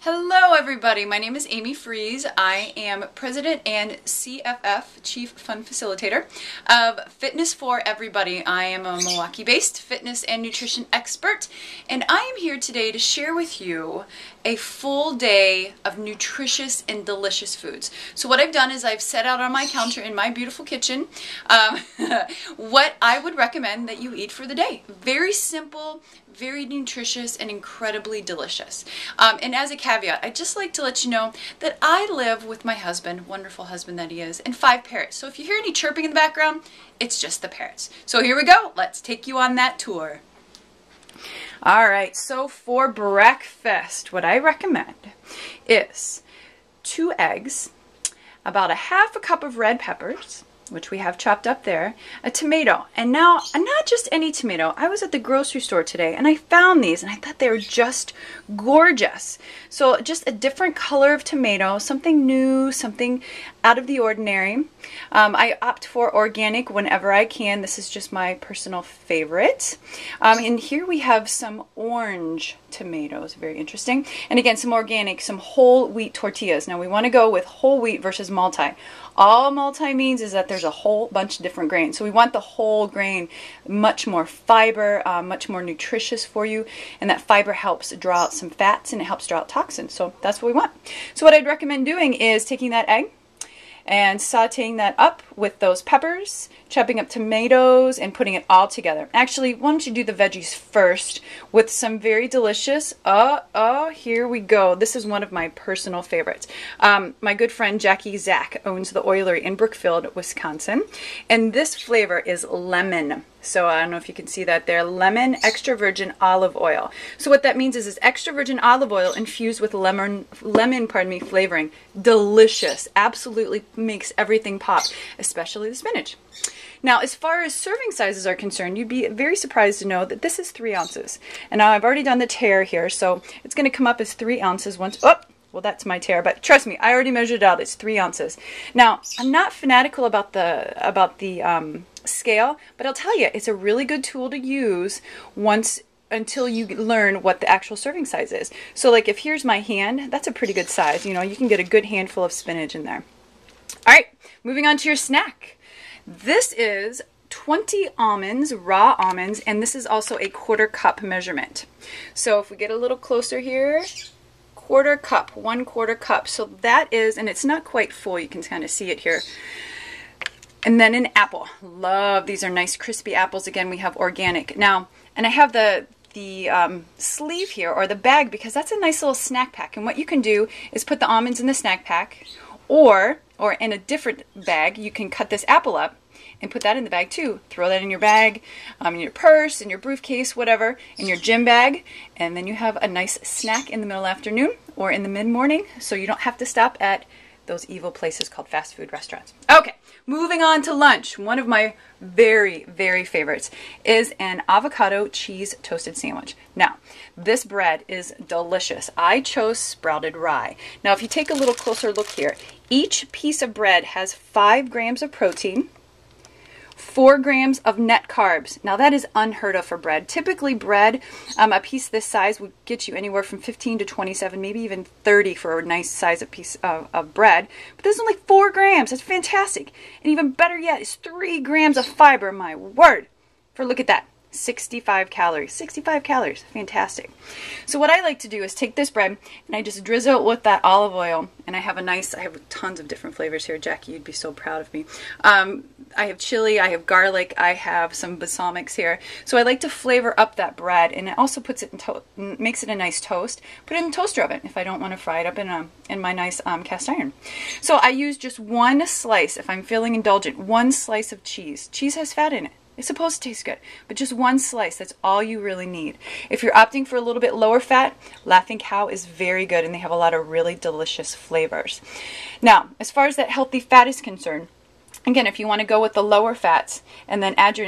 Hello everybody, my name is Amy Friese. I am President and CFF, Chief Fun Facilitator of Fitness for Everybody. I am a Milwaukee-based fitness and nutrition expert, and I am here today to share with you a full day of nutritious and delicious foods. So what I've done is I've set out on my counter in my beautiful kitchen what I would recommend that you eat for the day. Very simple, very nutritious, and incredibly delicious. And as a caveat, I'd just like to let you know that I live with my husband, wonderful husband that he is, and 5 parrots. So if you hear any chirping in the background, it's just the parrots. So here we go. Let's take you on that tour. All right, so for breakfast, what I recommend is 2 eggs, about a half a cup of red peppers, which we have chopped up there, a tomato, and now not just any tomato. I was at the grocery store today and I found these and I thought they were just gorgeous. So just a different color of tomato, something new, something out of the ordinary. I opt for organic whenever I can. This is just my personal favorite. And here we have some orange tomatoes, very interesting. And again, some organic, some whole wheat tortillas. Now we want to go with whole wheat versus multi. All multi means is that there's a whole bunch of different grains. So we want the whole grain, much more fiber, much more nutritious for you. And that fiber helps draw out some fats and it helps draw out toxins. So that's what we want. So what I'd recommend doing is taking that egg and sauteing that up with those peppers, chopping up tomatoes, and putting it all together. Actually, why don't you do the veggies first with some very delicious, here we go. This is one of my personal favorites. My good friend Jackie Zach owns the Oilery in Brookfield, Wisconsin, and this flavor is lemon. So I don't know if you can see that there, lemon extra virgin olive oil. So what that means is it's extra virgin olive oil infused with lemon flavoring. Delicious, absolutely makes everything pop, especially the spinach. Now, as far as serving sizes are concerned, you'd be very surprised to know that this is 3 ounces. And now I've already done the tear here, so it's going to come up as 3 ounces once. Oh, well, that's my tear, but trust me, I already measured it out. It's 3 ounces. Now, I'm not fanatical about the scale, but I'll tell you, it's a really good tool to use until you learn what the actual serving size is. So like if here's my hand, that's a pretty good size. You know, you can get a good handful of spinach in there. All right, moving on to your snack. This is 20 almonds, raw almonds, and this is also a 1/4 cup measurement. So if we get a little closer here, 1/4 cup, 1/4 cup. So that is, and it's not quite full, you can kind of see it here. And then an apple. Love, these are nice crispy apples. Again, we have organic. Now, and I have the sleeve here, or the bag, because that's a nice little snack pack. And what you can do is put the almonds in the snack pack, or in a different bag, you can cut this apple up and put that in the bag too. Throw that in your bag, in your purse, in your briefcase, whatever, in your gym bag, and then you have a nice snack in the middle afternoon or in the mid-morning, so you don't have to stop at those evil places called fast food restaurants. Okay, moving on to lunch. One of my very, very favorites is an avocado cheese toasted sandwich. Now, this bread is delicious. I chose sprouted rye. Now, if you take a little closer look here, each piece of bread has 5 grams of protein, 4 grams of net carbs. Now that is unheard of for bread. Typically bread, a piece this size would get you anywhere from 15 to 27, maybe even 30 for a nice size of piece of bread. But this is only 4 grams. That's fantastic. And even better yet is 3 grams of fiber. My word. Look at that. 65 calories. 65 calories. Fantastic. So what I like to do is take this bread and I just drizzle it with that olive oil. And I have tons of different flavors here. Jackie, you'd be so proud of me. I have chili, I have garlic, I have some balsamics here. So I like to flavor up that bread, and it also puts it makes it a nice toast. Put it in the toaster oven if I don't want to fry it up in my nice cast iron. So I use just 1 slice, if I'm feeling indulgent, 1 slice of cheese. Cheese has fat in it. It's supposed to taste good, but just 1 slice, that's all you really need. If you're opting for a little bit lower fat, Laughing Cow is very good, and they have a lot of really delicious flavors. Now, as far as that healthy fat is concerned, Again, if you want to go with the lower fats and then add your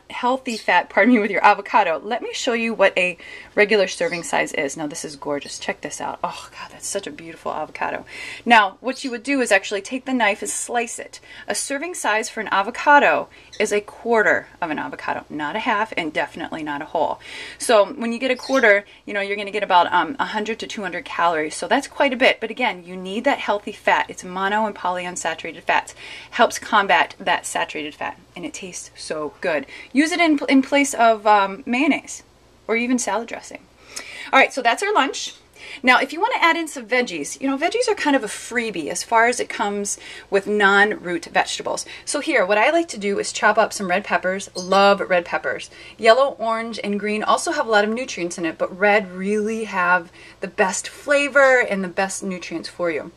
healthy fat, pardon me, with your avocado, let me show you what a regular serving size is. Now, this is gorgeous. Check this out. Oh, God, that's such a beautiful avocado. Now, what you would do is actually take the knife and slice it. A serving size for an avocado is a quarter of an avocado, not a half and definitely not a whole. So when you get a quarter, you know, you're going to get about 100 to 200 calories. So that's quite a bit. But again, you need that healthy fat. It's mono and polyunsaturated fats. Helps combat that saturated fat, and it tastes so good. Use it in place of mayonnaise or even salad dressing. All right, so that's our lunch. Now, if you want to add in some veggies, you know, veggies are kind of a freebie as far as it comes with non-root vegetables. So here, what I like to do is chop up some red peppers. Love red peppers. Yellow, orange, and green also have a lot of nutrients in it, but red really have the best flavor and the best nutrients for you.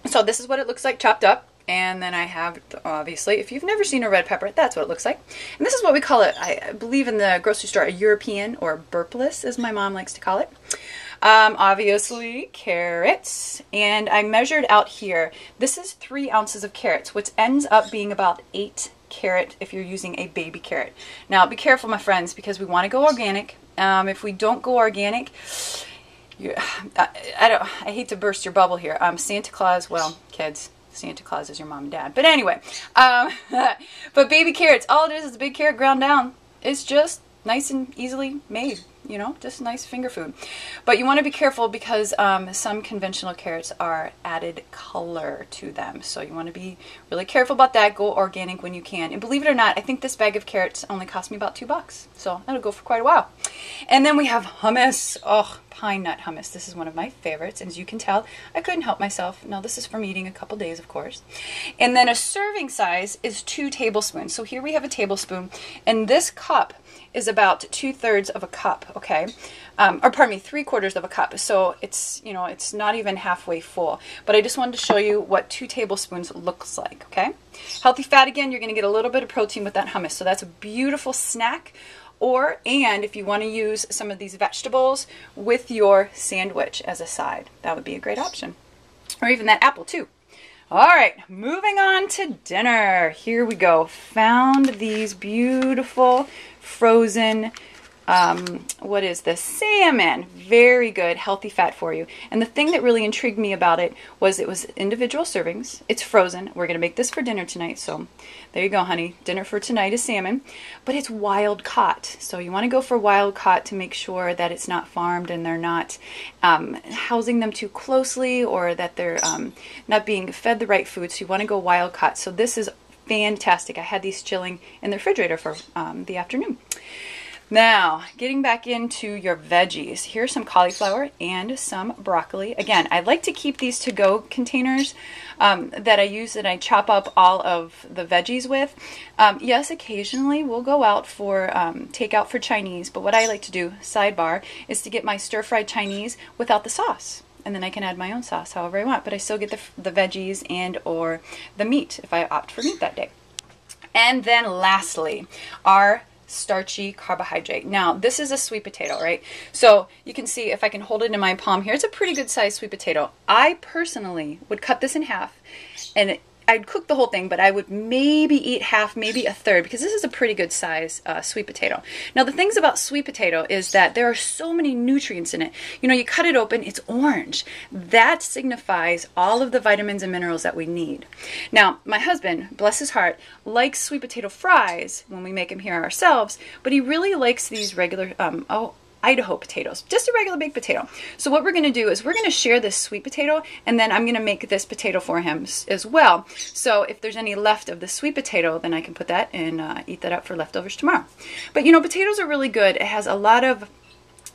So this is what it looks like chopped up. And then I have, obviously, if you've never seen a red pepper, that's what it looks like. And this is what we call it, I believe in the grocery store, a European or burpless, as my mom likes to call it. Obviously, carrots. And I measured out here, this is 3 ounces of carrots, which ends up being about 8 carrot if you're using a baby carrot. Now, be careful, my friends, because we want to go organic. If we don't go organic, I hate to burst your bubble here. Santa Claus, well, kids, Santa Claus is your mom and dad. But anyway, but baby carrots, all it is a big carrot ground down. It's just nice and easily made, you know, just nice finger food. But you want to be careful because some conventional carrots are added color to them. So you want to be really careful about that. Go organic when you can. And believe it or not, I think this bag of carrots only cost me about $2. So that'll go for quite a while. And then we have hummus. Oh, pine nut hummus. This is one of my favorites. And as you can tell, I couldn't help myself. Now, this is from eating a couple days, of course. And then a serving size is 2 tablespoons. So here we have a tablespoon. And this cup is about 2/3 of a cup, okay? Or pardon me, 3/4 of a cup. So it's, you know, it's not even halfway full. But I just wanted to show you what 2 tablespoons looks like, okay? Healthy fat, again, you're going to get a little bit of protein with that hummus. So that's a beautiful snack. And if you want to use some of these vegetables with your sandwich as a side, that would be a great option. Or even that apple too. All right, moving on to dinner. Here we go. Found these beautiful frozen, what is this? Salmon. Very good, healthy fat for you. And the thing that really intrigued me about it was individual servings. It's frozen. We're going to make this for dinner tonight. So there you go, honey. Dinner for tonight is salmon. But it's wild caught. So you want to go for wild caught to make sure that it's not farmed and they're not housing them too closely or that they're not being fed the right food. So you want to go wild caught. So this is fantastic. I had these chilling in the refrigerator for the afternoon. Now, getting back into your veggies, here's some cauliflower and some broccoli. Again, I like to keep these to-go containers that I use that I chop up all of the veggies with. Yes, occasionally we'll go out for takeout for Chinese, but what I like to do, sidebar, is to get my stir-fried Chinese without the sauce. And then I can add my own sauce however I want, but I still get the veggies and or the meat if I opt for meat that day. And then lastly, our starchy carbohydrate. Now, this is a sweet potato, right? So you can see if I can hold it in my palm here, it's a pretty good sized sweet potato. I personally would cut this in half and I'd cook the whole thing, but I would maybe eat half, maybe a third, because this is a pretty good size sweet potato. Now, the things about sweet potato is that there are so many nutrients in it. You know, you cut it open, it's orange. That signifies all of the vitamins and minerals that we need. Now, my husband, bless his heart, likes sweet potato fries when we make them here ourselves, but he really likes these regular, Idaho potatoes, just a regular baked potato. So what we're going to do is we're going to share this sweet potato, and then I'm going to make this potato for him as well. So if there's any left of the sweet potato, then I can put that and eat that up for leftovers tomorrow. But you know, potatoes are really good. It has a lot of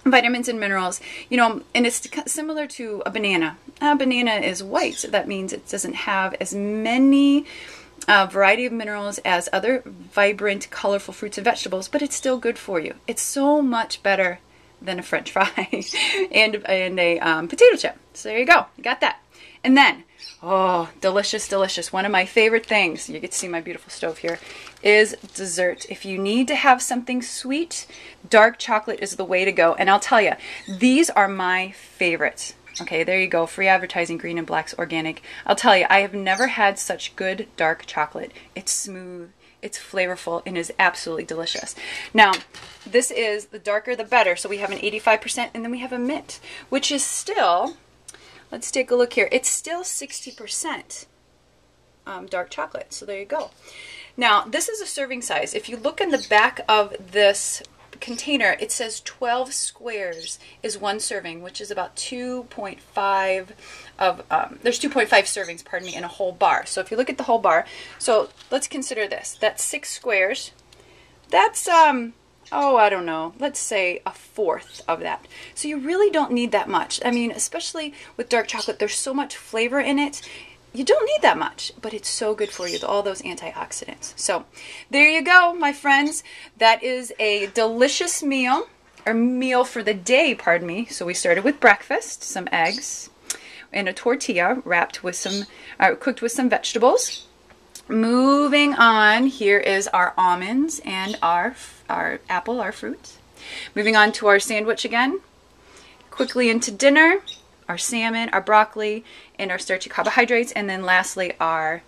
vitamins and minerals, you know, and it's similar to a banana. A banana is white, so that means it doesn't have as many variety of minerals as other vibrant, colorful fruits and vegetables, but it's still good for you. It's so much better than a French fry and a potato chip. So there you go. You got that. And then, oh, delicious, delicious. One of my favorite things, you get to see my beautiful stove here, is dessert. If you need to have something sweet, dark chocolate is the way to go. And I'll tell you, these are my favorites. Okay, there you go. Free advertising, Green and Black's organic. I'll tell you, I have never had such good dark chocolate. It's smooth, it's flavorful, and is absolutely delicious. Now, this is the darker the better. So we have an 85% and then we have a mint, which is still, let's take a look here. It's still 60% dark chocolate. So there you go. Now, this is a serving size. If you look in the back of this container, it says 12 squares is one serving, which is about 2.5 of, there's 2.5 servings, pardon me, in a whole bar. So if you look at the whole bar, so let's consider this. That's 6 squares. That's, oh, I don't know, let's say a fourth of that. So you really don't need that much. I mean, especially with dark chocolate, there's so much flavor in it. You don't need that much, but it's so good for you, all those antioxidants. So there you go, my friends. That is a delicious meal, or meal for the day, pardon me. So we started with breakfast, some eggs, and a tortilla wrapped with some, cooked with some vegetables. Moving on, here is our almonds and our apple, our fruit. Moving on to our sandwich again. Quickly into dinner. Our salmon, our broccoli, and our starchy carbohydrates, and then lastly our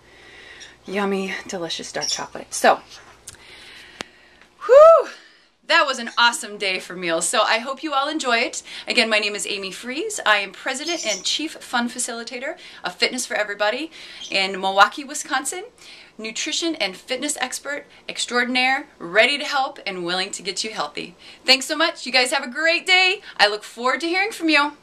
yummy, delicious dark chocolate. So, whew, that was an awesome day for meals. So I hope you all enjoy it. Again, my name is Amy Friese. I am President and Chief Fun Facilitator of Fitness for Everybody in Milwaukee, Wisconsin. Nutrition and fitness expert extraordinaire, ready to help and willing to get you healthy. Thanks so much. You guys have a great day. I look forward to hearing from you.